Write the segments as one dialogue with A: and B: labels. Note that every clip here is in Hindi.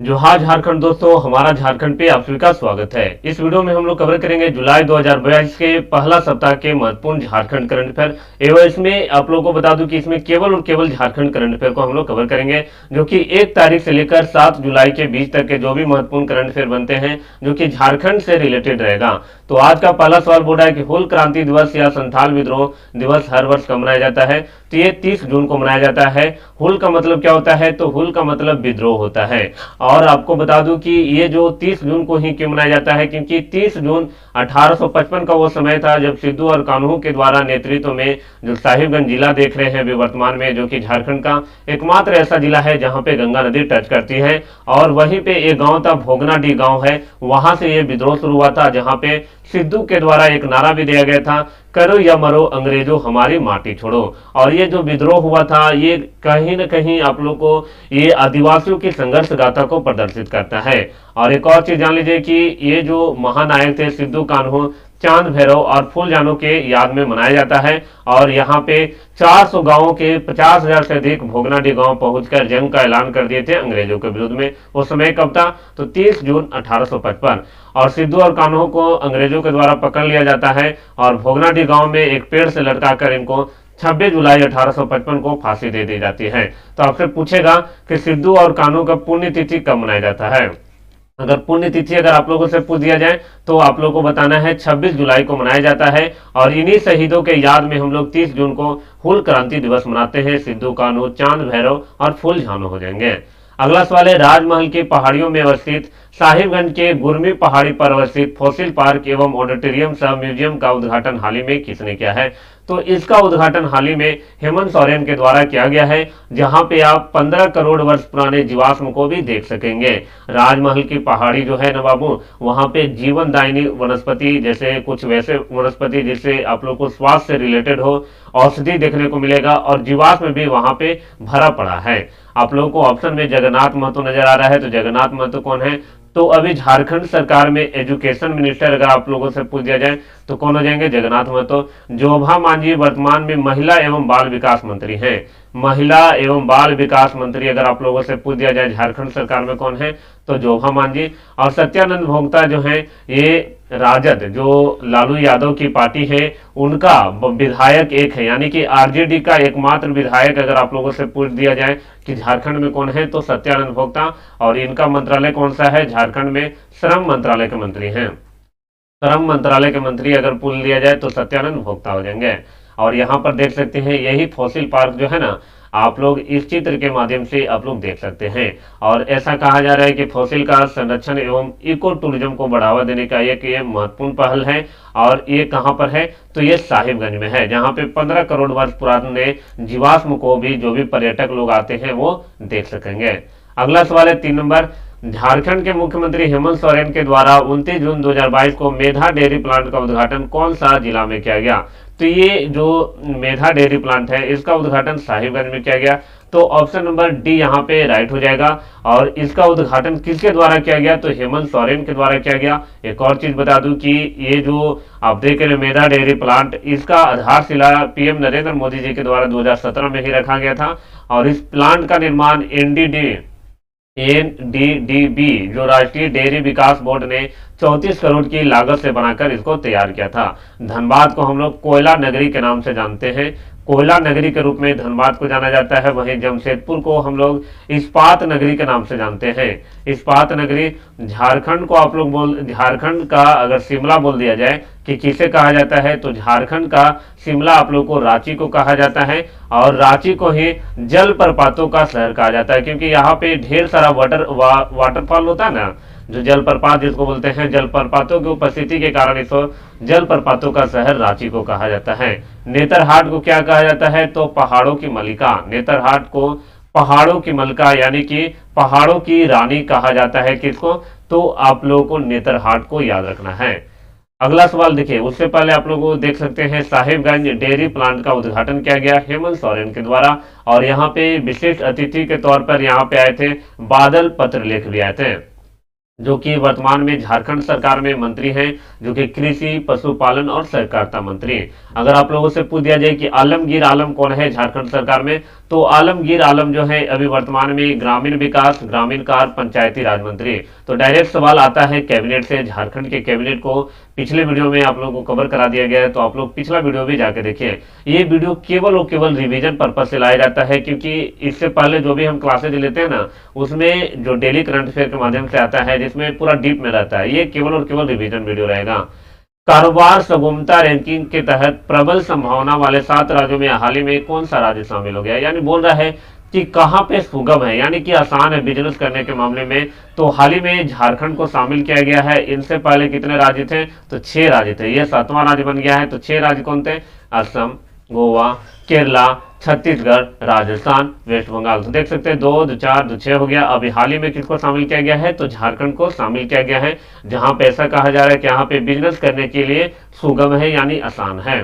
A: जोहार झारखंड दोस्तों, हमारा झारखंड पे आप सभी का स्वागत है। इस वीडियो में हम लोग कवर करेंगे जुलाई 2022 के पहला सप्ताह के महत्वपूर्ण झारखंड करंट अफेयर। एवं इसमें आप लोगों को बता दूं कि इसमें केवल और केवल झारखंड करंट अफेयर को हम लोग कवर करेंगे, जो कि 1 तारीख से लेकर 7 जुलाई के बीच तक के जो भी महत्वपूर्ण करंट अफेयर बनते हैं जो कि झारखंड से रिलेटेड रहेगा। तो आज का पहला सवाल बोल रहा है कि हुल क्रांति दिवस या संथाल विद्रोह दिवस हर वर्ष कब मनाया जाता है। तो ये 30 जून को मनाया जाता है। हुल का मतलब क्या होता है? तो हुल का मतलब विद्रोह होता है। और आपको बता दूं कि ये जो 30 जून को ही क्यों मनाया जाता है, क्योंकि 30 जून 1855 का वो समय था जब सिद्धू और कान्हू के द्वारा नेतृत्व में जो साहिबगंज जिला देख रहे हैं अभी वर्तमान में, जो कि झारखंड का एकमात्र ऐसा जिला है जहां पे गंगा नदी टच करती है। और वहीं पे एक गांव था, भोगनाडीह गांव है, वहां से ये विद्रोह शुरू हुआ था, जहां पे सिद्धू के द्वारा एक नारा भी दिया गया था, करो या मरो अंग्रेजों हमारी माटी छोड़ो। और ये जो विद्रोह हुआ था ये कहीं ना कहीं आप लोग को ये आदिवासियों की संघर्ष गाथा को प्रदर्शित करता है। और एक और चीज जान लीजिए कि ये जो महानायक थे सिद्धू कान्हू, चांद भैरव और फूल जानों के याद में मनाया जाता है। और यहाँ पे 400 गांवों के 50,000 से अधिक भोगनाडीह गांव पहुंचकर जंग का ऐलान कर दिए थे अंग्रेजों के विरुद्ध में। वो समय कब था? तो 30 जून 1855। और सिद्धू और कान्हू को अंग्रेजों के द्वारा पकड़ लिया जाता है और भोगनाडीह गांव में एक पेड़ से लटकाकर इनको 26 जुलाई 1855 को फांसी दे दी जाती है। तो आपसे पूछेगा कि सिद्धू और कान्हू का पुण्यतिथि कब मनाया जाता है। अगर पुण्यतिथि अगर आप लोगों से पूछ दिया जाए तो आप लोगों को बताना है 26 जुलाई को मनाया जाता है। और इन्हीं शहीदों के याद में हम लोग 30 जून को हुल क्रांति दिवस मनाते हैं। सिद्धू कान्हू, चांद भैरव और फूल झानो हो जाएंगे। अगला सवाल है, राजमहल की पहाड़ियों में अवस्थित साहिबगंज के गुरमी पहाड़ी पर अवस्थित फॉसिल पार्क एवं ऑडिटोरियम सह म्यूजियम का उद्घाटन हाल ही में किसने किया है। तो इसका उद्घाटन हाल ही में हेमंत सोरेन के द्वारा किया गया है, जहां पे आप 15 करोड़ वर्ष पुराने जीवाश्म को भी देख सकेंगे। राजमहल की पहाड़ी जो है ना बाबू, वहां पे जीवनदायिनी वनस्पति जैसे कुछ वैसे वनस्पति जिससे आप लोग को स्वास्थ्य से रिलेटेड हो औषधि देखने को मिलेगा, और जीवाश्म भी वहां पे भरा पड़ा है। आप लोगों को ऑप्शन में जगन्नाथ महतो नजर आ रहा है, तो जगन्नाथ महतो कौन है? तो अभी झारखंड सरकार में एजुकेशन मिनिस्टर अगर आप लोगों से पूछ दिया जाए तो कौन हो जाएंगे? जगन्नाथ महतो। जोभा मांझी वर्तमान में महिला एवं बाल विकास मंत्री हैं। महिला एवं बाल विकास मंत्री अगर आप लोगों से पूछ दिया जाए झारखंड सरकार में कौन है, तो जोभा मांझी। और सत्यानंद भोक्ता जो है ये राजद, जो लालू यादव की पार्टी है, उनका विधायक एक है, यानी कि आरजेडी का एकमात्र विधायक अगर आप लोगों से पूछ दिया जाए कि झारखंड में कौन है, तो सत्यानंद भोक्ता। और इनका मंत्रालय कौन सा है? झारखंड में श्रम मंत्रालय के मंत्री हैं। श्रम मंत्रालय के मंत्री अगर पूछ लिया जाए तो सत्यानंद भोक्ता हो जाएंगे। और यहाँ पर देख सकते हैं यही फॉसिल पार्क जो है ना, आप लोग इस चित्र के माध्यम से आप लोग देख सकते हैं। और ऐसा कहा जा रहा है कि फॉसिल का संरक्षण एवं इको टूरिज्म को बढ़ावा देने का एक ये महत्वपूर्ण पहल है। और ये कहाँ पर है? तो ये साहिबगंज में है, जहाँ पे 15 करोड़ वर्ष पुराने जीवाश्म को भी जो भी पर्यटक लोग आते हैं वो देख सकेंगे। अगला सवाल है 3 नंबर, झारखंड के मुख्यमंत्री हेमंत सोरेन के द्वारा 29 जून 2022 को मेधा डेयरी प्लांट का उद्घाटन कौन सा जिला में किया गया। तो ये जो मेधा डेयरी प्लांट है इसका उद्घाटन साहिबगंज में किया गया। तो ऑप्शन नंबर डी यहाँ पे राइट हो जाएगा। और इसका उद्घाटन किसके द्वारा किया गया? तो हेमंत सोरेन के द्वारा किया गया। एक और चीज बता दूं कि ये जो आप देख रहे हैं मेधा डेयरी प्लांट, इसका आधारशिला पीएम नरेंद्र मोदी जी के द्वारा 2017 में ही रखा गया था। और इस प्लांट का निर्माण एनडीडीबी जो राष्ट्रीय डेयरी विकास बोर्ड ने 34 करोड़ की लागत से बनाकर इसको तैयार किया था। धनबाद को हम लोग कोयला नगरी के नाम से जानते हैं, कोयला नगरी के रूप में धनबाद को जाना जाता है। वहीं जमशेदपुर को हम लोग इस्पात नगरी के नाम से जानते हैं। इस्पात नगरी झारखंड को आप लोग झारखंड का अगर शिमला बोल दिया जाए कि किसे कहा जाता है, तो झारखंड का शिमला आप लोग को रांची को कहा जाता है। और रांची को ही जलप्रपातों का शहर कहा जाता है, क्योंकि यहाँ पे ढेर सारा वाटरफॉल होता है ना, जो जलप्रपात जिसको बोलते हैं, जलप्रपातों की उपस्थिति के कारण इसको जलप्रपातों का शहर रांची को कहा जाता है। नेतरहाट को क्या कहा जाता है? तो पहाड़ों की मलिका। नेतरहाट को पहाड़ों की मलिका यानी कि पहाड़ों की रानी कहा जाता है। किसको? तो आप लोगों को नेतरहाट को याद रखना है। अगला सवाल देखिए, उससे पहले आप लोग देख सकते हैं साहिबगंज डेयरी प्लांट का उद्घाटन किया गया हेमंत सोरेन के द्वारा। और यहाँ पे विशिष्ट अतिथि के तौर पर यहाँ पे आए थे बादल पत्रलेख भी आए थे। जो कि वर्तमान में झारखंड सरकार में मंत्री हैं, जो कि कृषि, पशुपालन और सहकारिता मंत्री हैं। अगर आप लोगों से पूछ दिया जाए कि आलमगीर आलम कौन है झारखंड सरकार में, तो आलमगीर आलम जो है अभी वर्तमान में ग्रामीण विकास, ग्रामीण कार्य, पंचायती राज मंत्री है। तो डायरेक्ट सवाल आता है कैबिनेट से। झारखंड के कैबिनेट को पिछले वीडियो में आप लोगों को कवर करा दिया गया है, तो आप लोग पिछला वीडियो भी जाके देखिए। ये वीडियो केवल और केवल रिवीजन पर्पज से लाया जाता है, क्योंकि इससे पहले जो भी हम क्लासेज लेते हैं ना, उसमें जो डेली करंट अफेयर के माध्यम से आता है, जिसमें पूरा डीप में रहता है, ये केवल और केवल रिवीजन वीडियो रहेगा। कारोबार सुगमता रैंकिंग के तहत प्रबल संभावना वाले 7 राज्यों में हाल ही में कौन सा राज्य शामिल हो गया, यानी बोल रहा है कि कहां पे सुगम है, यानी कि आसान है बिजनेस करने के मामले में। तो हाल ही में झारखंड को शामिल किया गया है। इनसे पहले कितने राज्य थे, तो 6 राज्य थे। यह 7वां राज्य बन गया है। तो 6 राज्य कौन थे, असम, गोवा, केरला, छत्तीसगढ़, राजस्थान, वेस्ट बंगाल। तो देख सकते हैं 2, 2, 4, 2, 6 हो गया। अभी हाल ही में किसको शामिल किया गया है, तो झारखंड को शामिल किया गया है, जहां पे ऐसा कहा जा रहा है कि यहाँ पे बिजनेस करने के लिए सुगम है, यानी आसान है।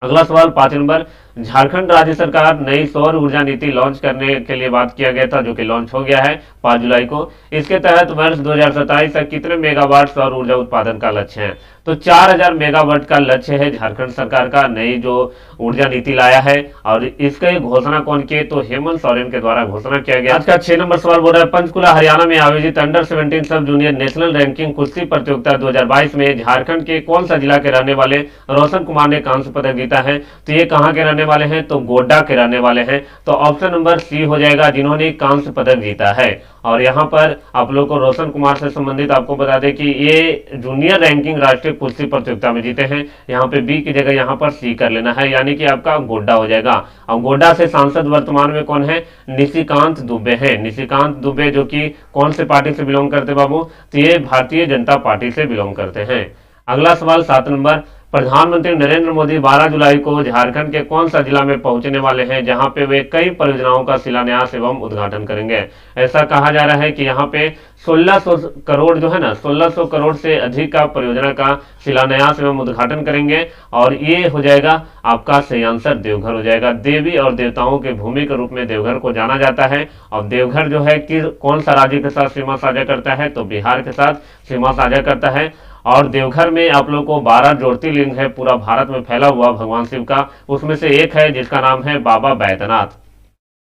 A: अगला सवाल 5 नंबर, झारखंड राज्य सरकार नई सौर ऊर्जा नीति लॉन्च करने के लिए बात किया गया था, जो कि लॉन्च हो गया है 5 जुलाई को। इसके तहत वर्ष 2027 तक कितने मेगावाट सौर ऊर्जा उत्पादन का लक्ष्य है, तो 4000 मेगावाट का लक्ष्य है झारखंड सरकार का। नई जो ऊर्जा नीति लाया है, और इसका घोषणा कौन की, तो हेमंत सोरेन के द्वारा घोषणा किया गया। आज का 6 नंबर सवाल बोल रहा है, पंचकुला हरियाणा में आयोजित अंडर 17 सब जूनियर नेशनल रैंकिंग कुश्ती प्रतियोगिता 2022 में झारखंड के कौन सा जिला के रहने वाले रोशन कुमार ने कांस्य पदक जीता है। तो ये कहाँ के रहने वाले हैं, तो गोड्डा के रहने वाले हैं। तो ऑप्शन नंबर सी हो जाएगा, जिन्होंने कांस्य पदक जीता है। और यहाँ पर आप लोग को रोशन कुमार से संबंधित आपको बता दें कि ये जूनियर रैंकिंग राष्ट्रीय कुश्ती प्रतियोगिता में जीते हैं। यहाँ पे बी की जगह यहाँ पर सी कर लेना है, यानी कि आपका गोड्डा हो जाएगा। और गोड्डा से सांसद वर्तमान में कौन है, निशिकांत दुबे है। निशिकांत दुबे जो कि कौन से पार्टी से बिलोंग करते बाबू, तो ये भारतीय जनता पार्टी से बिलोंग करते हैं। अगला सवाल 7 नंबर, प्रधानमंत्री नरेंद्र मोदी 12 जुलाई को झारखंड के कौन सा जिला में पहुंचने वाले हैं, जहां पे वे कई परियोजनाओं का शिलान्यास एवं उद्घाटन करेंगे। ऐसा कहा जा रहा है कि यहां पे 1600 करोड़ जो है ना, 1600 करोड़ से अधिक का परियोजना का शिलान्यास एवं उद्घाटन करेंगे। और ये हो जाएगा आपका सही आंसर देवघर हो जाएगा। देवी और देवताओं के भूमि के रूप में देवघर को जाना जाता है। और देवघर जो है कि कौन सा राज्य के साथ सीमा साझा करता है, तो बिहार के साथ सीमा साझा करता है। और देवघर में आप लोग को 12 ज्योतिर्लिंग है पूरा भारत में फैला हुआ भगवान शिव का, उसमें से एक है जिसका नाम है बाबा बैद्यनाथ।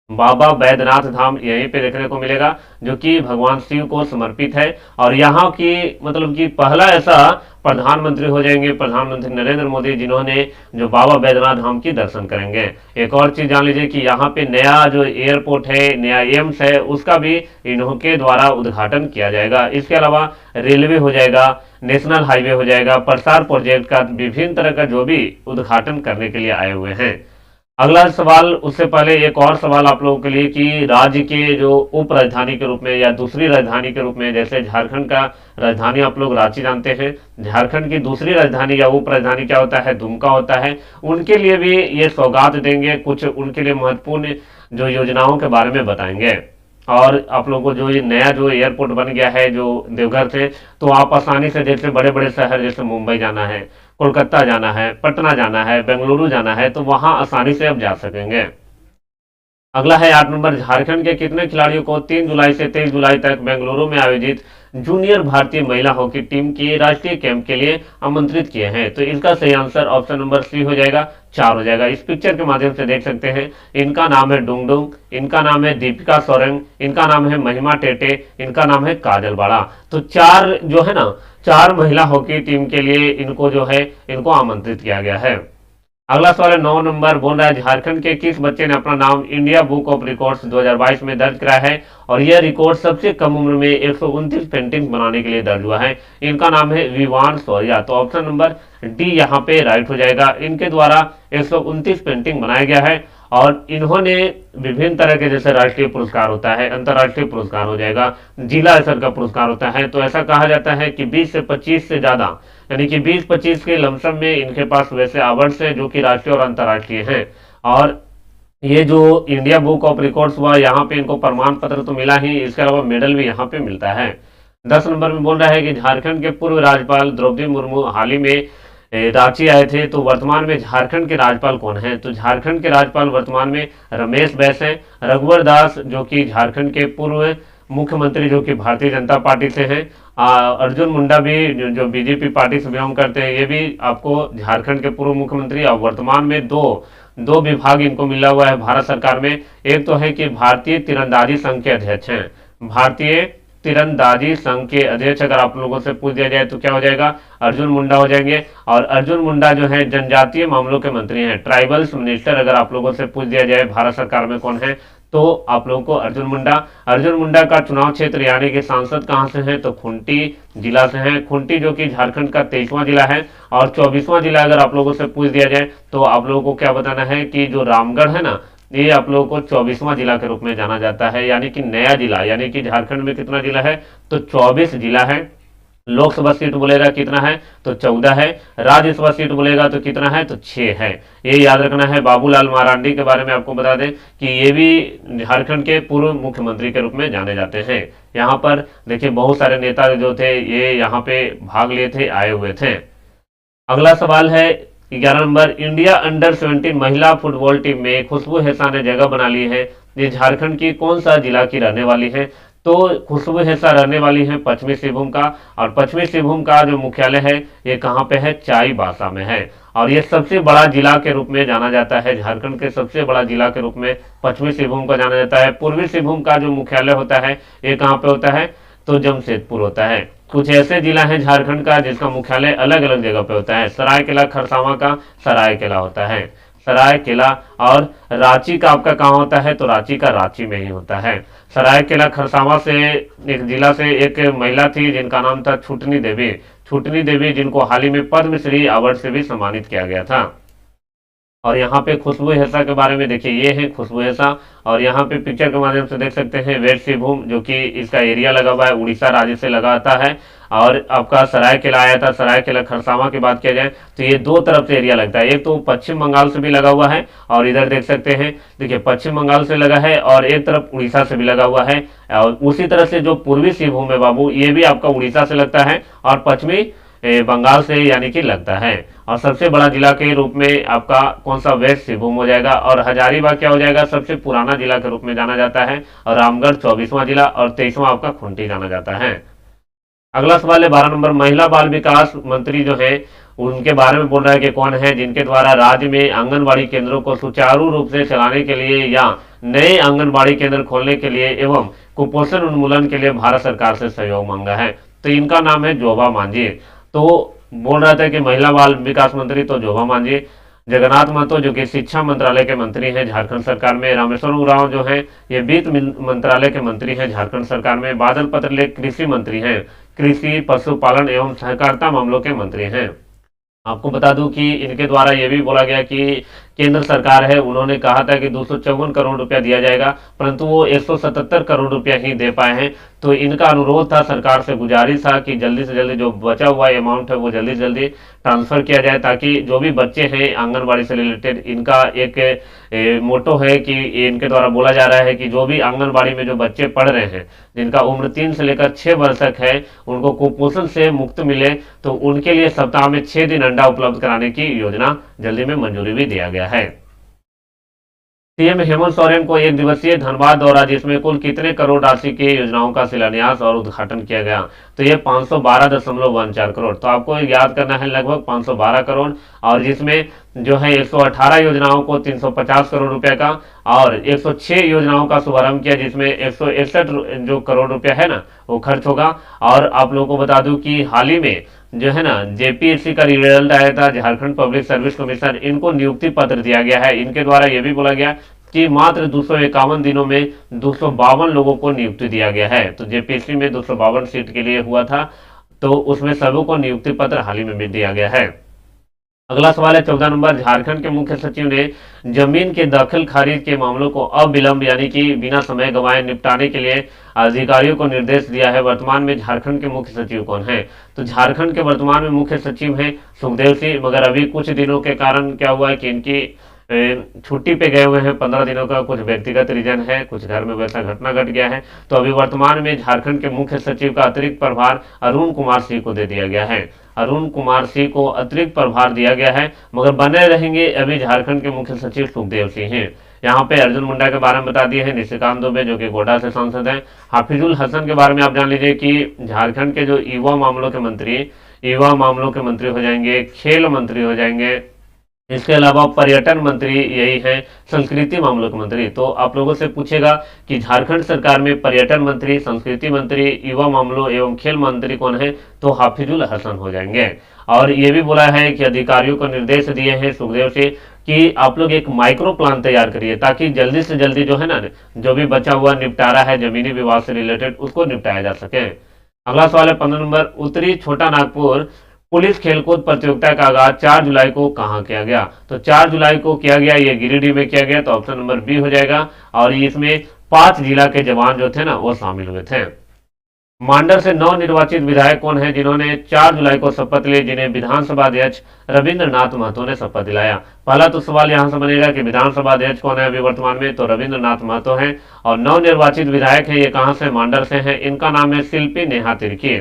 A: बाबा बैद्यनाथ धाम यहीं पे देखने को मिलेगा, जो कि भगवान शिव को समर्पित है। और यहाँ की मतलब कि पहला ऐसा प्रधानमंत्री हो जाएंगे प्रधानमंत्री नरेंद्र मोदी, जिन्होंने जो बाबा बैद्यनाथ धाम की दर्शन करेंगे। एक और चीज जान लीजिए कि यहाँ पे नया जो एयरपोर्ट है, नया एम्स है, उसका भी इन्हों के द्वारा उद्घाटन किया जाएगा। इसके अलावा रेलवे हो जाएगा, नेशनल हाईवे हो जाएगा, प्रसार प्रोजेक्ट का विभिन्न तरह का जो भी उद्घाटन करने के लिए आए हुए हैं। अगला सवाल, उससे पहले एक और सवाल आप लोगों के लिए कि राज्य के जो उप राजधानी के रूप में या दूसरी राजधानी के रूप में, जैसे झारखंड का राजधानी आप लोग रांची जानते हैं, झारखंड की दूसरी राजधानी या उप राजधानी क्या होता है, दुमका होता है। उनके लिए भी ये सौगात देंगे, कुछ उनके लिए महत्वपूर्ण जो योजनाओं के बारे में बताएंगे। और आप लोगों को जो ये नया जो एयरपोर्ट बन गया है जो देवघर से, तो आप आसानी से जैसे बड़े बड़े शहर जैसे मुंबई जाना है, कोलकाता जाना है, पटना जाना है, बेंगलुरु जाना है, तो वहां आसानी से आप जा सकेंगे। अगला है 8 नंबर, झारखंड के कितने खिलाड़ियों को 3 जुलाई से 23 जुलाई तक बेंगलुरु में आयोजित जूनियर भारतीय महिला हॉकी टीम के राष्ट्रीय कैंप के लिए आमंत्रित किए हैं। तो इसका सही आंसर ऑप्शन नंबर सी हो जाएगा, 4 हो जाएगा। इस पिक्चर के माध्यम से देख सकते हैं, इनका नाम है डुंगडुंग, इनका नाम है दीपिका सोरेंग, इनका नाम है महिमा टेटे, इनका नाम है काजल बाड़ा। तो 4 जो है ना, 4 महिला हॉकी टीम के लिए इनको जो है इनको आमंत्रित किया गया है। अगला सवाल है 9 नंबर, बोल रहा है झारखंड के किस बच्चे ने अपना नाम इंडिया बुक ऑफ रिकॉर्ड्स 2022 में दर्ज कराया है। और यह रिकॉर्ड सबसे कम उम्र में 129 पेंटिंग बनाने के लिए दर्ज हुआ है। इनका नाम है विवान सौरिया। तो ऑप्शन नंबर डी यहाँ पे राइट हो जाएगा। इनके द्वारा 129 पेंटिंग बनाया गया है। और इन्होंने विभिन्न तरह के, जैसे राष्ट्रीय पुरस्कार होता है, अंतर्राष्ट्रीय पुरस्कार हो जाएगा, जिला स्तर का पुरस्कार होता है। तो ऐसा कहा जाता है कि 20 से 25 से ज्यादा, यानी कि 20-25 के लमसम में इनके पास वैसे अवार्ड्स हैं जो कि राष्ट्रीय और अंतर्राष्ट्रीय हैं। और ये जो इंडिया बुक ऑफ रिकॉर्ड्स हुआ, यहाँ पे इनको प्रमाण पत्र तो मिला ही, इसके अलावा मेडल भी यहाँ पे मिलता है। 10 नंबर में बोल रहा है कि झारखंड के पूर्व राज्यपाल द्रौपदी मुर्मू हाल ही में रांची आए थे। तो वर्तमान में झारखंड के राज्यपाल कौन हैं, तो झारखंड के राज्यपाल वर्तमान में रमेश बैस हैं। रघुवर दास जो कि झारखंड के पूर्व मुख्यमंत्री जो कि भारतीय जनता पार्टी से हैं। अर्जुन मुंडा भी जो बीजेपी पार्टी से बिलोंग करते हैं, ये भी आपको झारखंड के पूर्व मुख्यमंत्री। और वर्तमान में दो दो विभाग इनको मिला हुआ है भारत सरकार में। एक तो है कि भारतीय तीरंदाजी संघ के अध्यक्ष हैं। भारतीय तीरंदाजी संघ के अध्यक्ष अगर आप लोगों से पूछ दिया जाए तो क्या हो जाएगा, अर्जुन मुंडा हो जाएंगे। और अर्जुन मुंडा जो है जनजातीय मामलों के मंत्री हैं, ट्राइबल्स मिनिस्टर अगर आप लोगों से पूछ दिया जाए भारत सरकार में कौन है, तो आप लोगों को अर्जुन मुंडा का चुनाव क्षेत्र यानी कि सांसद कहां से हैं, तो खूंटी जिला से हैं। खूंटी जो कि झारखंड का 23वां जिला है। और 24वां जिला अगर आप लोगों से पूछ दिया जाए तो आप लोगों को क्या बताना है कि जो रामगढ़ है ना, ये आप लोगों को 24वां जिला के रूप में जाना जाता है, यानी कि नया जिला। यानी कि झारखंड में कितना जिला है, तो 24 जिला है। लोकसभा सीट बोलेगा कितना है, तो 14 है। राज्यसभा सीट बोलेगा तो कितना है, तो 6 है। ये याद रखना है। बाबूलाल मरांडी के बारे में आपको बता दें कि ये भी झारखंड के पूर्व मुख्यमंत्री के रूप में जाने जाते हैं। यहाँ पर देखिए बहुत सारे नेता जो थे ये यहाँ पे भाग लिए थे, आए हुए थे। अगला सवाल है 11 नंबर, इंडिया अंडर 17 महिला फुटबॉल टीम में खुशबू हेसा ने जगह बना ली है। ये झारखंड की कौन सा जिला की रहने वाली है, तो खुशबू हेसा रहने वाली है पश्चिमी सिंहभूम का। और पश्चिमी सिंहभूम का जो मुख्यालय है ये कहाँ पे है, चाईबासा में है। और ये सबसे बड़ा जिला के रूप में जाना जाता है, झारखंड के सबसे बड़ा जिला के रूप में पश्चिमी सिंहभूम का जाना जाता है। पूर्वी सिंहभूम का जो मुख्यालय होता है ये कहाँ पे होता है, तो जमशेदपुर होता है। कुछ ऐसे जिला हैं झारखंड का जिसका मुख्यालय अलग अलग जगह पे होता है। सरायकेला खरसावां का सरायकेला होता है, सरायकेला। और रांची का आपका कहाँ होता है, तो रांची का रांची में ही होता है। सरायकेला खरसावां से एक जिला से एक महिला थी जिनका नाम था छुटनी देवी। छुटनी देवी जिनको हाल ही में पद्मश्री अवार्ड से भी सम्मानित किया गया था। और यहाँ पे खुशबू हेसा के बारे में देखिए, ये है खुशबू हेसा। और यहाँ पे पिक्चर के माध्यम से देख सकते हैं वेस्ट सिंहभूम जो कि इसका एरिया लगा हुआ है, उड़ीसा राज्य से लगाता है। और आपका सरायकेला आया था, सरायकेला खरसावां की बात किया जाए तो ये दो तरफ से एरिया लगता है। एक तो पश्चिम बंगाल से भी लगा हुआ है और इधर देख सकते हैं, देखिए पश्चिम बंगाल से लगा है और एक तरफ उड़ीसा से भी लगा हुआ है। और उसी तरह से जो पूर्वी सिंहभूम है बाबू, ये भी आपका उड़ीसा से लगता है और पश्चिमी बंगाल से यानी कि लगता है। और सबसे बड़ा जिला के रूप में आपका कौन सा, वेस्ट सिंहभूम हो जाएगा। और हजारीबाग क्या हो जाएगा, सबसे पुराना जिला के रूप में जाना जाता है। और रामगढ़ 24वां जिला और 23वां आपका खूंटी जाना जाता है। अगला सवाल है 12 नंबर, महिला बाल विकास मंत्री जो है उनके बारे में बोल रहा है कि कौन है जिनके द्वारा राज्य में आंगनबाड़ी केंद्रों को सुचारू रूप से चलाने के लिए या नए आंगनबाड़ी केंद्र खोलने के लिए एवं कुपोषण उन्मूलन के लिए भारत सरकार से सहयोग मांगा है। तो इनका नाम है जोबा मांझी। तो बोल रहा था कि महिला बाल विकास मंत्री तो जोबा मांझी। जगन्नाथ महतो जो कि शिक्षा मंत्रालय के मंत्री हैं झारखंड सरकार में। रामेश्वर उरांव जो हैं ये वित्त मंत्रालय के मंत्री हैं झारखंड सरकार में। बादल पत्रलेख कृषि मंत्री हैं, कृषि पशुपालन एवं सहकारिता मामलों के मंत्री हैं। आपको बता दूं कि इनके द्वारा यह भी बोला गया कि केंद्र सरकार है, उन्होंने कहा था कि 254 करोड़ रुपया दिया जाएगा, परंतु वो 177 करोड़ रुपया ही दे पाए हैं। तो इनका अनुरोध था, सरकार से गुजारिश था कि जल्दी से जल्दी जो बचा हुआ अमाउंट है वो जल्दी से जल्दी ट्रांसफर किया जाए, ताकि जो भी बच्चे हैं आंगनबाड़ी से रिलेटेड, इनका एक मोटो है कि इनके द्वारा बोला जा रहा है कि जो भी आंगनबाड़ी में जो बच्चे पढ़ रहे हैं जिनका उम्र 3 से लेकर 6 वर्ष तक है, उनको कुपोषण से मुक्त मिले, तो उनके लिए सप्ताह में 6 दिन अंडा उपलब्ध कराने की योजना जल्दी में मंजूरी भी दिया गया है। सीएम हेमंत सोरेन को 1 दिवसीय धनबाद दौरा, जिसमें कुल कितने करोड़ राशि की योजनाओं का शिलान्यास और उद्घाटन किया गया, तो ये 512.14 करोड़। तो आपको याद करना है लगभग 512 करोड़, और जिसमें जो है 118 योजनाओं को 350 करोड़ रुपए का और 106 योजनाओं का शुभारंभ किया, जिसमें 161 जो करोड़ रुपया है ना वो खर्च होगा। और आप लोगों को बता दूं कि हाल ही में जो है ना जेपीएससी का रिजल्ट आया था, झारखंड पब्लिक सर्विस कमीशन, इनको नियुक्ति पत्र दिया गया है। इनके द्वारा यह भी बोला गया कि मात्र 251 दिनों में 252 लोगों को नियुक्ति दिया गया है। तो जेपीएससी में 252 सीट के लिए हुआ था, तो उसमें सभी को नियुक्ति पत्र हाल ही में भी दिया गया है। अगला सवाल है 14 नंबर, झारखंड के मुख्य सचिव ने जमीन के दखल खारिज के मामलों को अविलंब यानी कि बिना समय गंवाए निपटाने के लिए अधिकारियों को निर्देश दिया है। वर्तमान में झारखंड के मुख्य सचिव कौन है, तो झारखंड के वर्तमान में मुख्य सचिव हैं सुखदेव सिंह, मगर अभी कुछ दिनों के कारण क्या हुआ है कि इनकी छुट्टी पे गए हुए हैं 15 दिनों का, कुछ व्यक्तिगत रीजन है, कुछ घर में वैसा घटना घट गया है। तो अभी वर्तमान में झारखंड के मुख्य सचिव का अतिरिक्त प्रभार अरुण कुमार सिंह को दे दिया गया है। अरुण कुमार सिंह को अतिरिक्त प्रभार दिया गया है, मगर बने रहेंगे अभी झारखंड के मुख्य सचिव सुखदेव सिंह हैं। यहाँ पे अर्जुन मुंडा के बारे में बता दिए हैं, निशिकांत दुबे जो कि गोड्डा से सांसद हैं, हाफिजुल हसन के बारे में आप जान लीजिए कि झारखंड के जो युवा मामलों के मंत्री हो जाएंगे, खेल मंत्री हो जाएंगे। इसके अलावा पर्यटन मंत्री यही है, संस्कृति मामलों के मंत्री। तो आप लोगों से पूछेगा कि झारखंड सरकार में पर्यटन मंत्री, संस्कृति मंत्री, युवा मामलों एवं खेल मंत्री कौन है, तो हाफिजुल हसन हो जाएंगे। और ये भी बोला है कि अधिकारियों को निर्देश दिए हैं सुखदेव से कि आप लोग एक माइक्रो प्लान तैयार करिए ताकि जल्दी से जल्दी जो है ना, जो भी बचा हुआ निपटारा है जमीनी विवाद से रिलेटेड उसको निपटाया जा सके। अगला सवाल है 15 नंबर, उत्तरी छोटा नागपुर पुलिस खेलकूद प्रतियोगिता का आगाज 4 जुलाई को कहां किया गया, तो 4 जुलाई को किया गया, ये गिरिडीह में किया गया, तो ऑप्शन नंबर बी हो जाएगा। और इसमें 5 जिला के जवान जो थे ना वो शामिल हुए थे। मांडर से नवनिर्वाचित विधायक कौन है जिन्होंने 4 जुलाई को शपथ ली, जिन्हें विधानसभा अध्यक्ष रविंद्रनाथ महतो ने शपथ दिलाया। पहला तो सवाल यहां से बनेगा कि विधानसभा अध्यक्ष कौन है अभी वर्तमान में, तो रविंद्रनाथ महतो हैं। और नवनिर्वाचित विधायक है, ये कहां से, मांडर से है। इनका नाम है शिल्पी नेहा तिर्की।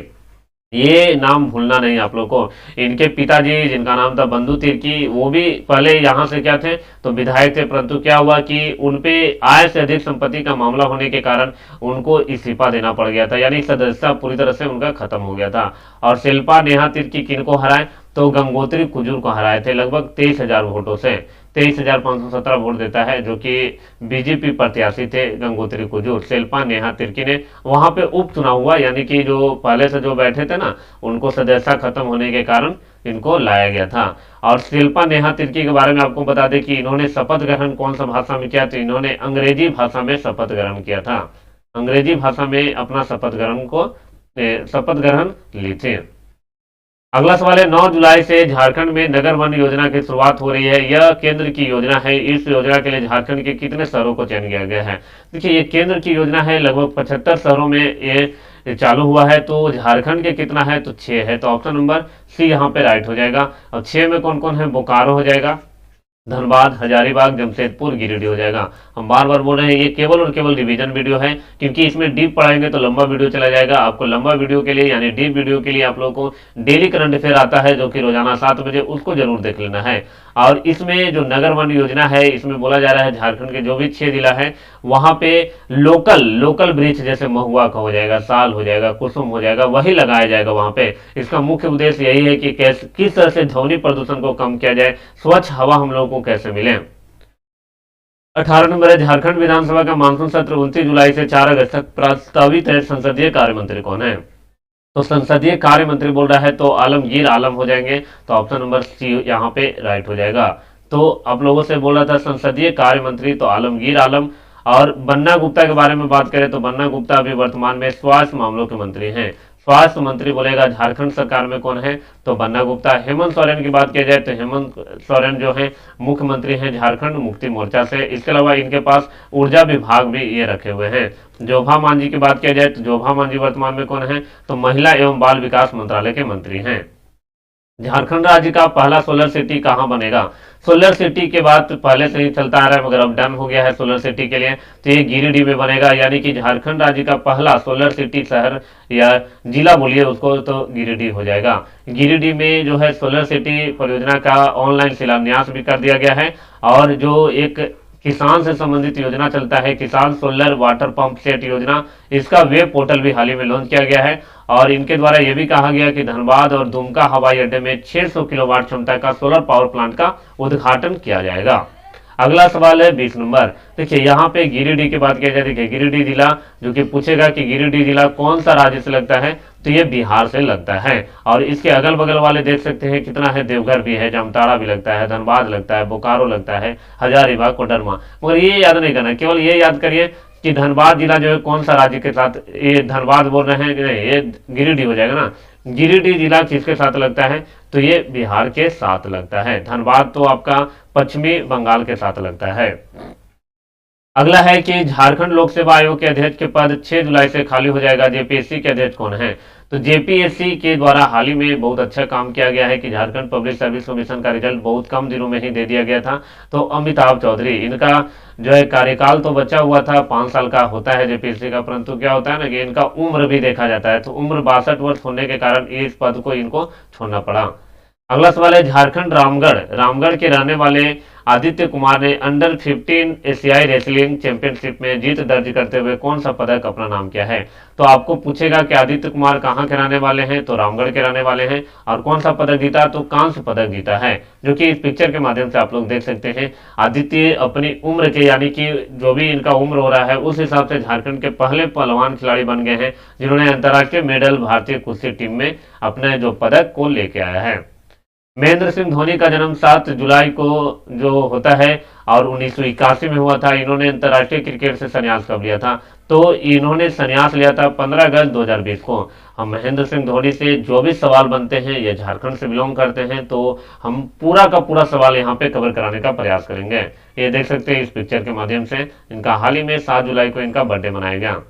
A: ये नाम भूलना नहीं आप लोग को। इनके पिताजी जिनका नाम था बंधु तिर्की, वो भी पहले यहाँ से क्या थे, तो विधायक थे, परंतु क्या हुआ कि उनपे आय से अधिक संपत्ति का मामला होने के कारण उनको इस्तीफा देना पड़ गया था, यानी सदस्यता पूरी तरह से उनका खत्म हो गया था। और शिल्पा नेहा तिर्की किनको हराए, तो गंगोत्री कुजूर को हराए थे लगभग 23,000 वोटों से। 23,517 वोट देता है, जो कि बीजेपी प्रत्याशी थे गंगोत्री कुजूर। शिल्पा नेहा तिर्की ने वहां पे उपचुनाव हुआ, यानी कि जो पहले से जो बैठे थे ना उनको सदस्यता खत्म होने के कारण इनको लाया गया था। और शिल्पा नेहा तिर्की के बारे में आपको बता दें कि इन्होंने शपथ ग्रहण कौन सा भाषा में किया, तो इन्होंने अंग्रेजी भाषा में शपथ ग्रहण किया था। अंग्रेजी भाषा में अपना शपथ ग्रहण ली थी। अगला सवाल है 9 जुलाई से झारखंड में नगर वन योजना की शुरुआत हो रही है। यह केंद्र की योजना है। इस योजना के लिए झारखंड के कितने शहरों को चयन किया गया है, देखिए ये केंद्र की योजना है, लगभग 75 शहरों में ये चालू हुआ है। तो झारखंड के कितना है, तो 6 है, तो ऑप्शन नंबर सी यहाँ पे राइट हो जाएगा। और 6 में कौन कौन है, बोकारो हो जाएगा, धनबाद, हजारीबाग, जमशेदपुर, गिरिडीह हो जाएगा। हम बार बार बोल रहे हैं ये केवल और केवल रिवीजन वीडियो है, क्योंकि इसमें डीप पढ़ाएंगे तो लंबा वीडियो चला जाएगा। आपको लंबा वीडियो के लिए यानी डीप वीडियो के लिए आप लोगों को डेली करंट अफेयर आता है जो कि रोजाना 7 बजे, उसको जरूर देख लेना है। और इसमें जो नगर वन योजना है, इसमें बोला जा रहा है झारखंड के जो भी 6 जिला है वहां पे लोकल ब्रिज जैसे महुआ का हो जाएगा, साल हो जाएगा, कुसुम हो जाएगा, वही लगाया जाएगा वहां पे। इसका मुख्य उद्देश्य यही है कि किस तरह से ध्वनि प्रदूषण को कम किया जाए, स्वच्छ हवा हम लोगों को कैसे मिले। 18 नंबर है, झारखंड विधानसभा का मानसून सत्र 29 जुलाई से 4 अगस्त तक प्रस्तावित है। संसदीय कार्य मंत्री कौन है, तो संसदीय कार्य मंत्री बोल रहा है तो आलमगीर आलम हो जाएंगे, तो ऑप्शन नंबर सी यहाँ पे राइट हो जाएगा। तो आप लोगों से बोला था संसदीय कार्य मंत्री, तो आलमगीर आलम। और बन्ना गुप्ता के बारे में बात करें तो बन्ना गुप्ता अभी वर्तमान में स्वास्थ्य मामलों के मंत्री हैं। स्वास्थ्य मंत्री बोलेगा झारखंड सरकार में कौन है, तो बन्ना गुप्ता। हेमंत सोरेन की बात की जाए तो हेमंत सोरेन जो है मुख्यमंत्री हैं झारखंड मुक्ति मोर्चा से। इसके अलावा इनके पास ऊर्जा विभाग भी ये रखे हुए हैं। जोभा मांझी की बात की जाए तो जोभा मांझी वर्तमान में कौन है, तो महिला एवं बाल विकास मंत्रालय के मंत्री हैं। झारखंड राज्य का पहला सोलर सिटी कहां बनेगा, सोलर सिटी के बाद पहले से ही चलता आ रहा है मगर अब डन हो गया है सोलर सिटी के लिए, तो ये गिरिडीह में बनेगा। यानी कि झारखंड राज्य का पहला सोलर सिटी शहर या जिला बोलिए उसको, तो गिरिडीह हो जाएगा। गिरिडीह में जो है सोलर सिटी परियोजना का ऑनलाइन शिलान्यास भी कर दिया गया है। और जो एक किसान से संबंधित योजना चलता है, किसान सोलर वाटर पंप सेट योजना, इसका वेब पोर्टल भी हाल ही में लॉन्च किया गया है। और इनके द्वारा यह भी कहा गया कि धनबाद और दुमका हवाई अड्डे में 600 किलोवाट क्षमता का सोलर पावर प्लांट का उद्घाटन किया जाएगा। अगला सवाल है 20 नंबर। देखिए यहाँ पे गिरिडीह की बात की जाए, देखिए गिरिडीह जिला जो कि पूछेगा कि गिरिडीह जिला कौन सा राज्य से लगता है, तो ये बिहार से लगता है। और इसके अगल बगल वाले देख सकते हैं कितना है, देवघर भी है, जामताड़ा भी लगता है, धनबाद लगता है, बोकारो लगता है, हजारीबाग, कोडरमा। मगर ये याद नहीं करना, केवल ये याद करिए कि धनबाद जिला जो है कौन सा राज्य के साथ, ये धनबाद बोल रहे हैं कि नहीं, ये गिरिडीह हो जाएगा ना। गिरिडीह जिला किसके साथ लगता है, तो ये बिहार के साथ लगता है। धनबाद तो आपका पश्चिमी बंगाल के साथ लगता है। अगला है कि झारखंड लोक सेवा आयोग के अध्यक्ष के पद 6 जुलाई से खाली हो जाएगा। जेपीएससी के अध्यक्ष कौन है, तो जेपीएससी के द्वारा हाल ही में बहुत अच्छा काम किया गया है कि झारखंड पब्लिक सर्विस कमीशन का रिजल्ट बहुत कम दिनों में ही दे दिया गया था। तो अमिताभ चौधरी, इनका जो है कार्यकाल तो बचा हुआ था, 5 साल का होता है जेपीएससी का, परंतु क्या होता है ना कि इनका उम्र भी देखा जाता है, तो उम्र 62 वर्ष होने के कारण इस पद को इनको छोड़ना पड़ा। अगला सवाल है झारखंड रामगढ़ रामगढ़ के रहने वाले आदित्य कुमार ने अंडर 15 एशियाई रेसलिंग चैंपियनशिप में जीत दर्ज करते हुए कौन सा पदक अपना नाम किया है। तो आपको पूछेगा कि आदित्य कुमार कहाँ के रहने वाले हैं, तो रामगढ़ के रहने वाले हैं। और कौन सा पदक जीता, तो कांस्य पदक जीता है, जो कि इस पिक्चर के माध्यम से आप लोग देख सकते हैं। आदित्य अपनी उम्र के, यानी कि जो भी इनका उम्र हो रहा है उस हिसाब से झारखंड के पहले पहलवान खिलाड़ी बन गए हैं जिन्होंने अंतर्राष्ट्रीय मेडल भारतीय कुश्ती टीम में अपने जो पदक को लेके आया है। महेंद्र सिंह धोनी का जन्म 7 जुलाई को जो होता है और 1981 में हुआ था। इन्होंने अंतर्राष्ट्रीय क्रिकेट से संन्यास कब लिया था, तो इन्होंने संन्यास लिया था 15 अगस्त 2020 को। हम महेंद्र सिंह धोनी से जो भी सवाल बनते हैं, ये झारखंड से बिलोंग करते हैं, तो हम पूरा का पूरा सवाल यहाँ पे कवर कराने का प्रयास करेंगे। ये देख सकते हैं इस पिक्चर के माध्यम से। इनका हाल ही में 7 जुलाई को इनका बर्थडे मनाया गया।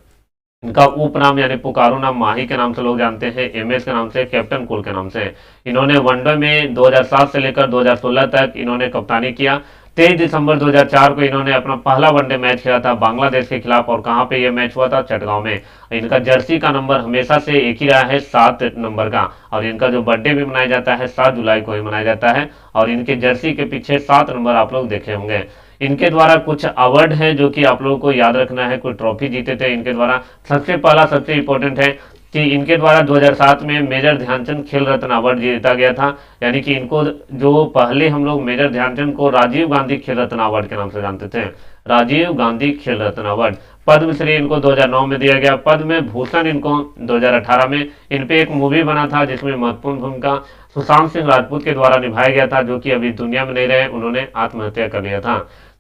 A: इनका उपनाम यानी पुकारू नाम माही के नाम से लोग जानते हैं, एमएस के नाम से, कैप्टन कूल के नाम से। इन्होंने वनडे में 2007 से लेकर 2016 तक इन्होंने कप्तानी किया। 23 दिसंबर 2004 को इन्होंने अपना पहला वनडे मैच खेला था बांग्लादेश के खिलाफ, और कहां पे यह मैच हुआ था, चटगांव में। इनका जर्सी का नंबर हमेशा से एक ही रहा है, 7 नंबर का। और इनका जो बर्थडे भी मनाया जाता है 7 जुलाई को ही मनाया जाता है, और इनके जर्सी के पीछे 7 नंबर आप लोग देखे होंगे। इनके द्वारा कुछ अवार्ड है जो कि आप लोगों को याद रखना है, कोई ट्रॉफी जीते थे इनके द्वारा। सबसे पहला सबसे इंपॉर्टेंट है कि इनके द्वारा 2007 में मेजर ध्यानचंद खेल रत्न अवार्ड जीता गया था। यानी कि इनको जो पहले हम लोग मेजर ध्यानचंद को राजीव गांधी खेल रत्न अवार्ड के नाम से जानते थे, राजीव गांधी खेल रत्न अवार्ड। पद्मश्री इनको 2009 में दिया गया। पद्म भूषण इनको 2018 में। इन पे एक मूवी बना था जिसमें महत्वपूर्ण भूमिका सुशांत सिंह राजपूत के द्वारा निभाया गया था, जो कि अभी दुनिया में नहीं रहे, उन्होंने आत्महत्या कर लिया था।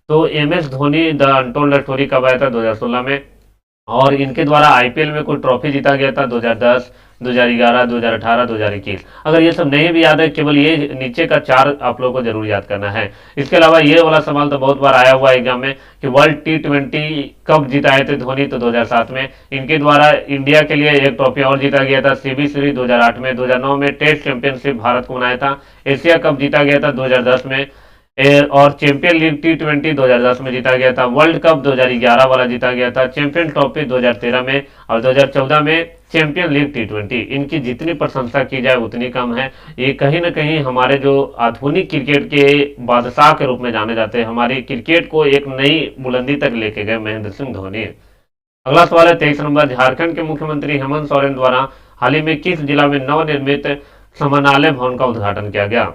A: तो MS Dhoni the untold story कब आया था, 2016 में। और इनके द्वारा आईपीएल में कोई ट्रॉफी जीता गया था 2010, 2011, 2018, 2021। अगर ये सब नहीं भी याद है, केवल ये नीचे का 4 आप लोगों को जरूर याद करना है। इसके अलावा ये वाला सवाल तो बहुत बार आया हुआ है एग्जाम में कि वर्ल्ड T20 कब जिताए थे धोनी, तो 2007 में। इनके द्वारा इंडिया के लिए एक ट्रॉफी और जीता गया था, सीबी सीरीज 2008 में। 2009 में टेस्ट चैंपियनशिप भारत को बनाया था। एशिया कप जीता गया था 2010 में, और चैंपियन लीग T20 2010 में जीता गया था। वर्ल्ड कप 2011 वाला जीता गया था। चैंपियन ट्रॉफी 2013 में, और 2014 में चैंपियन लीग T20। इनकी जितनी प्रशंसा की जाए उतनी कम है। ये कहीं ना कहीं हमारे जो आधुनिक क्रिकेट के बादशाह के रूप में जाने जाते हैं, हमारी क्रिकेट को एक नई बुलंदी तक लेके गए महेंद्र सिंह धोनी। अगला सवाल है 23 नंबर। झारखंड के मुख्यमंत्री हेमंत सोरेन द्वारा हाल ही में किस जिला में नवनिर्मित समानालय भवन का उद्घाटन किया गया।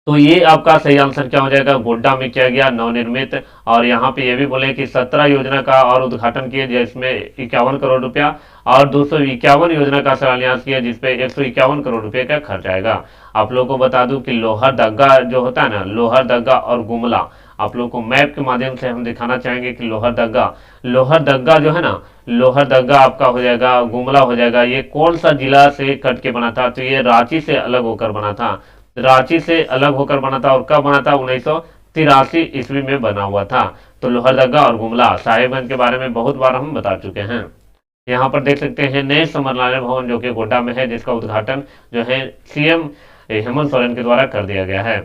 A: तो ये आपका सही आंसर क्या हो जाएगा, गोड्डा में किया गया नवनिर्मित। और यहाँ पे ये भी बोले कि 17 योजना का और उद्घाटन किए जिसमें 51 करोड़ रुपया, और 251 योजना का शिलान्यास किया जिसपे 151 करोड़ रुपए का खर्च आएगा। आप लोगों को बता दूं कि लोहरदगा जो होता है ना, लोहरदगा और गुमला, आप लोग को मैप के माध्यम से हम दिखाना चाहेंगे कि लोहरदगा जो है ना, लोहरदगा आपका हो जाएगा, गुमला हो जाएगा। ये कौन सा जिला से कट के बना था, तो ये रांची से अलग होकर बना था। रांची से अलग होकर बना था, और कब बना था, 1983 ईस्वी में बना हुआ था। तो लोहरदगा और गुमला साहिबगंज के बारे में बहुत बार हम बता चुके हैं। यहाँ पर देख सकते हैं नए समरनालय भवन जो कि गोड्डा में है, जिसका उद्घाटन जो है सीएम हेमंत सोरेन के द्वारा कर दिया गया है।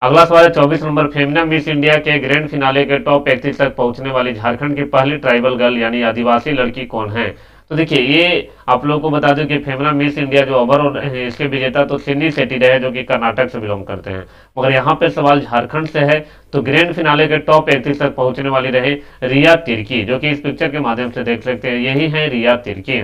A: अगला सवाल है 24 नंबर। फेमिना मिस इंडिया के ग्रैंड फिनाले के टॉप 31 तक पहुंचने वाली झारखंड की पहली ट्राइबल गर्ल यानी आदिवासी लड़की कौन है। तो देखिए ये आप लोगों को बता दूं कि फेमिना मिस इंडिया जो ओवरऑल है इसके विजेता तो सिन्नी शेट्टी रहे, जो कि कर्नाटक से बिलोंग करते हैं। मगर यहाँ पे सवाल झारखंड से है, तो ग्रैंड फिनाले के टॉप 31 तक पहुंचने वाली रहे रिया तिर्की, जो कि इस पिक्चर के माध्यम से देख सकते हैं, यही है रिया तिर्की।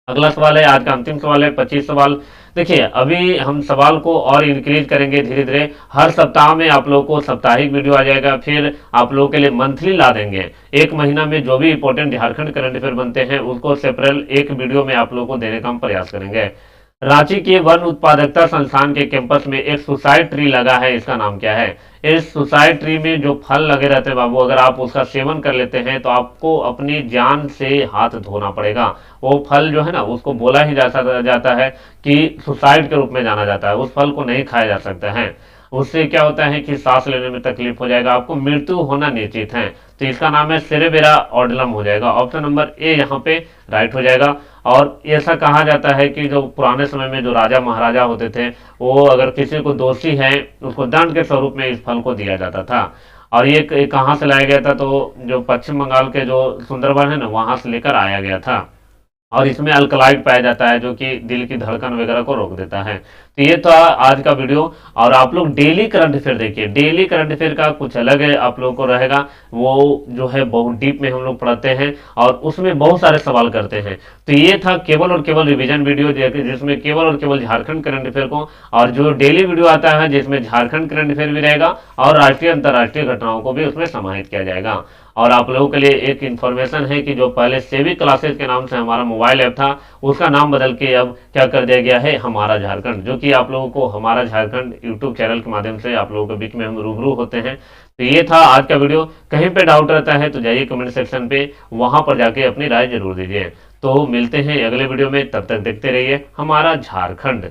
A: अगला सवाल है, आज का अंतिम सवाल है 25 सवाल। देखिए अभी हम सवाल को और इंक्रीज करेंगे धीरे धीरे। हर सप्ताह में आप लोगों को साप्ताहिक वीडियो आ जाएगा, फिर आप लोगों के लिए मंथली ला देंगे। एक महीना में जो भी इंपॉर्टेंट झारखंड करंट अफेयर बनते हैं उसको सेपरेट एक वीडियो में आप लोगों को देने का हम प्रयास करेंगे। रांची के वन उत्पादकता संस्थान के कैंपस में एक सुसाइड ट्री लगा है, इसका नाम क्या है। इस सुसाइड ट्री में जो फल लगे रहते हैं बाबू, अगर आप उसका सेवन कर लेते हैं तो आपको अपनी जान से हाथ धोना पड़ेगा। वो फल जो है ना, उसको बोला ही जाता है कि सुसाइड के रूप में जाना जाता है। उस फल को नहीं खाया जा सकता है। उससे क्या होता है कि सांस लेने में तकलीफ हो जाएगा, आपको मृत्यु होना निश्चित है। तो इसका नाम है सेरेबेरा ऑडलम हो जाएगा। ऑप्शन नंबर ए यहाँ पे राइट हो जाएगा। और ऐसा कहा जाता है कि जो पुराने समय में जो राजा महाराजा होते थे, वो अगर किसी को दोषी है उसको दंड के स्वरूप में इस फल को दिया जाता था। और ये कहाँ से लाया गया था, तो जो पश्चिम बंगाल के जो सुंदरबन है ना, वहां से लेकर आया गया था। और इसमें अल्कलॉइड पाया जाता है जो कि दिल की धड़कन वगैरह को रोक देता है। तो ये था आज का वीडियो। और आप लोग डेली करंट अफेयर देखिए, डेली करंट अफेयर का कुछ अलग है आप लोगों को रहेगा, वो जो है बहुत डीप में हम लोग पढ़ते हैं और उसमें बहुत सारे सवाल करते हैं। तो ये था केवल और केवल रिवीजन वीडियो, जिसमें केवल और केवल झारखंड करंट अफेयर को, और जो डेली वीडियो आता है जिसमें झारखंड करंट अफेयर भी रहेगा और राष्ट्रीय अंतर्राष्ट्रीय घटनाओं को भी उसमें समाहित किया जाएगा। और आप लोगों के लिए एक इन्फॉर्मेशन है कि जो पहले सेवी क्लासेस के नाम से हमारा मोबाइल ऐप था, उसका नाम बदल के अब क्या कर दिया गया है, हमारा झारखंड, जो कि आप लोगों को हमारा झारखंड यूट्यूब चैनल के माध्यम से आप लोगों के बीच में हम रूबरू होते हैं। तो ये था आज का वीडियो। कहीं पे डाउट रहता है तो जाइए कमेंट सेक्शन पे, वहां पर जाके अपनी राय जरूर दीजिए। तो मिलते हैं अगले वीडियो में, तब तक देखते रहिए हमारा झारखंड।